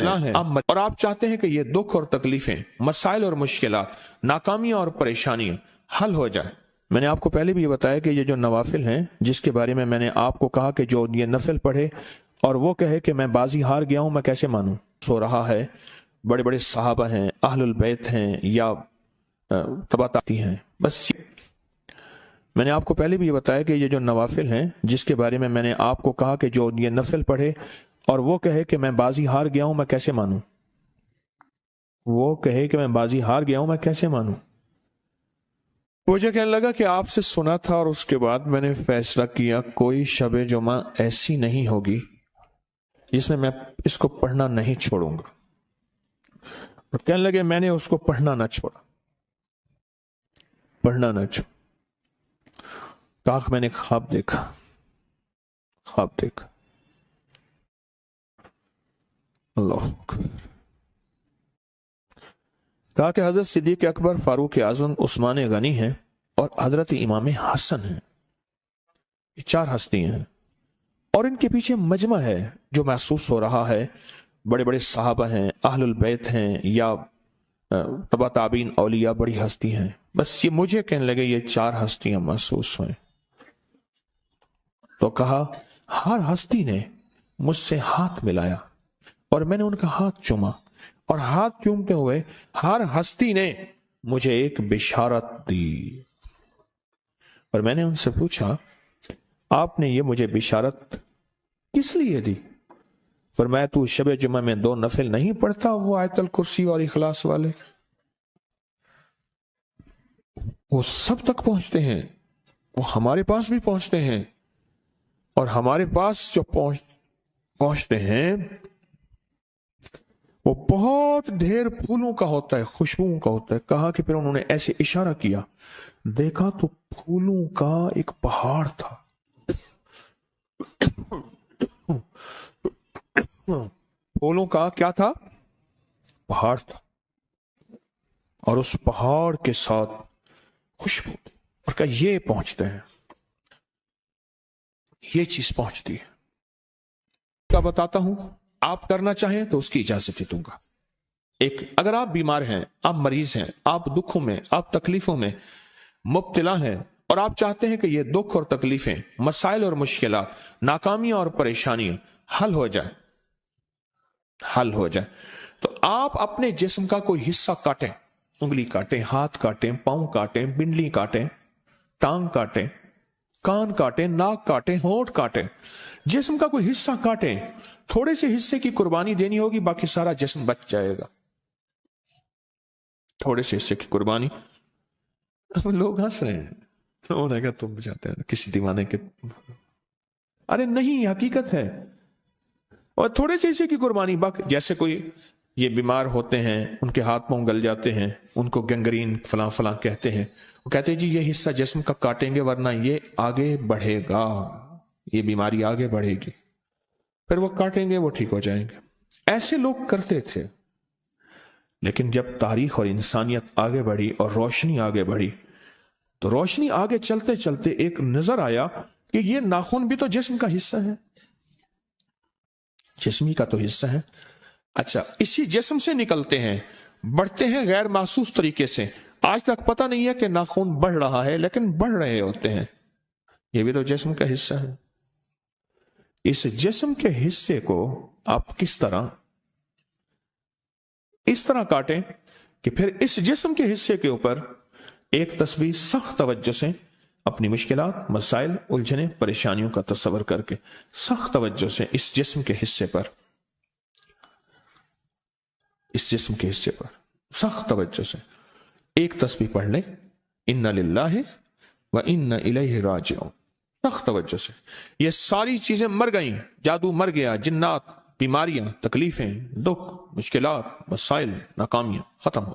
مبتلا ہیں اور آپ چاہتے ہیں کہ یہ دکھ اور تکلیفیں، مسائل اور مشکلات، ناکامیاں اور پریشانیاں حل ہو جائے۔ میں نے آپ کو پہلے بھی یہ بتایا کہ یہ جو نوافل ہیں، جس کے بارے میں نے آپ کو کہا کہ جو یہ نفل پڑھے اور وہ کہے کہ میں بازی ہار گیا ہوں، میں کیسے مانوں؟ سو رہا ہے، بڑے بڑے صحابہ ہیں، اہل البیت ہیں یا تباتاتی ہیں، بس میں نے آپ کو پہلے بھی یہ بتایا کہ یہ جو نوافل ہیں، جس کے بارے میں نے آپ کو کہا کہ جو یہ نفل پڑھے اور وہ کہے کہ میں بازی ہار گیا ہوں، میں کیسے مانوں؟ وہ کہے کہ میں بازی ہار گیا ہوں، میں کیسے مانوں؟ مجھے کہنے لگا کہ آپ سے سنا تھا اور اس کے بعد میں نے فیصلہ کیا کوئی شب جمعہ ایسی نہیں ہوگی جس میں اس کو پڑھنا نہیں چھوڑوں گا۔ اور کہنے لگے میں نے اس کو پڑھنا نہ چھوڑا، پڑھنا نہ چھوڑا۔ کاش میں نے خواب دیکھا، خواب دیکھا، اللہ اکبر۔ کہا کہ حضرت صدیق اکبر، فاروق اعظم، عثمان غنی ہیں اور حضرت امام حسن ہیں، یہ چار ہستیاں ہیں اور ان کے پیچھے مجمع ہے جو محسوس ہو رہا ہے، بڑے بڑے صحابہ ہیں، اہل البیت ہیں یا تبع تابعین، اولیاء، بڑی ہستی ہیں۔ بس یہ مجھے کہنے لگے یہ چار ہستیاں محسوس ہوئیں۔ تو کہا ہر ہستی نے مجھ سے ہاتھ ملایا اور میں نے ان کا ہاتھ چوما، اور ہاتھ چومتے ہوئے ہر ہستی نے مجھے ایک بشارت دی، اور میں نے ان سے پوچھا آپ نے یہ مجھے بشارت کس لیے دی؟ فرمایا تو شب جمعہ میں 2 نفل نہیں پڑھتا، وہ آیت الکرسی اور اخلاص والے؟ وہ سب تک پہنچتے ہیں، وہ ہمارے پاس بھی پہنچتے ہیں، اور ہمارے پاس جو پہنچتے ہیں وہ بہت ڈھیر پھولوں کا ہوتا ہے، خوشبوؤں کا ہوتا ہے۔ کہا کہ پھر انہوں نے ایسے اشارہ کیا، دیکھا تو پھولوں کا ایک پہاڑ تھا، پھولوں کا کیا تھا؟ پہاڑ تھا، اور اس پہاڑ کے ساتھ خوشبو تھی، اور کہا یہ پہنچتے ہیں، یہ چیز پہنچتی ہے۔ کیا بتاتا ہوں، آپ کرنا چاہیں تو اس کی اجازت دوں گا۔ ایک، اگر آپ بیمار ہیں، آپ مریض ہیں، آپ دکھوں میں، آپ تکلیفوں میں مبتلا ہیں، اور آپ چاہتے ہیں کہ یہ دکھ اور تکلیفیں، مسائل اور مشکلات، ناکامیاں اور پریشانیاں حل ہو جائے، حل ہو جائے، تو آپ اپنے جسم کا کوئی حصہ کاٹیں، انگلی کاٹیں، ہاتھ کاٹیں، پاؤں کاٹیں، پنڈلی کاٹیں، ٹانگ کاٹیں، کان کاٹیں، ناک کاٹیں، ہونٹ کاٹیں، جسم کا کوئی حصہ کاٹیں۔ تھوڑے سے حصے کی قربانی دینی ہوگی، باقی سارا جسم بچ جائے گا۔ تھوڑے سے حصے کی قربانی۔ اب لوگ ہنس رہے ہیں، انہوں نے کہا تم بچاتے ہیں کسی دیوانے کے، ارے نہیں، یہ حقیقت ہے۔ اور تھوڑے سے حصے کی قربانی، باقی جیسے کوئی یہ بیمار ہوتے ہیں، ان کے ہاتھ پاؤں گل جاتے ہیں، ان کو گنگرین فلاں فلاں کہتے ہیں، وہ کہتے ہیں جی یہ حصہ جسم کا کاٹیں گے ورنہ یہ آگے بڑھے گا، یہ بیماری آگے بڑھے گی، پھر وہ کاٹیں گے، وہ ٹھیک ہو جائیں گے۔ ایسے لوگ کرتے تھے، لیکن جب تاریخ اور انسانیت آگے بڑھی اور روشنی آگے بڑھی، تو روشنی آگے چلتے چلتے ایک نظر آیا کہ یہ ناخن بھی تو جسم کا حصہ ہے، جسمی کا تو حصہ ہے۔ اچھا، اسی جسم سے نکلتے ہیں، بڑھتے ہیں غیر محسوس طریقے سے، آج تک پتہ نہیں ہے کہ ناخن بڑھ رہا ہے، لیکن بڑھ رہے ہوتے ہیں، یہ بھی تو جسم کا حصہ ہے۔ اس جسم کے حصے کو آپ کس طرح، اس طرح کاٹیں کہ پھر اس جسم کے حصے کے اوپر ایک تصویر سخت توجہ سے اپنی مشکلات، مسائل، الجھنیں، پریشانیوں کا تصور کر کے سخت توجہ سے اس جسم کے حصے پر، اس جسم کے حصے پر سخت توجہ سے ایک تسبیح پڑھ لیں، اِنَّ لِلَّهِ وَإِنَّ إِلَيْهِ راجعون۔ سخت توجہ سے یہ ساری چیزیں مر گئیں، جادو مر گیا، جنات، بیماریاں، تکلیفیں، دکھ، مشکلات، مسائل، ناکامیاں ختم ہو۔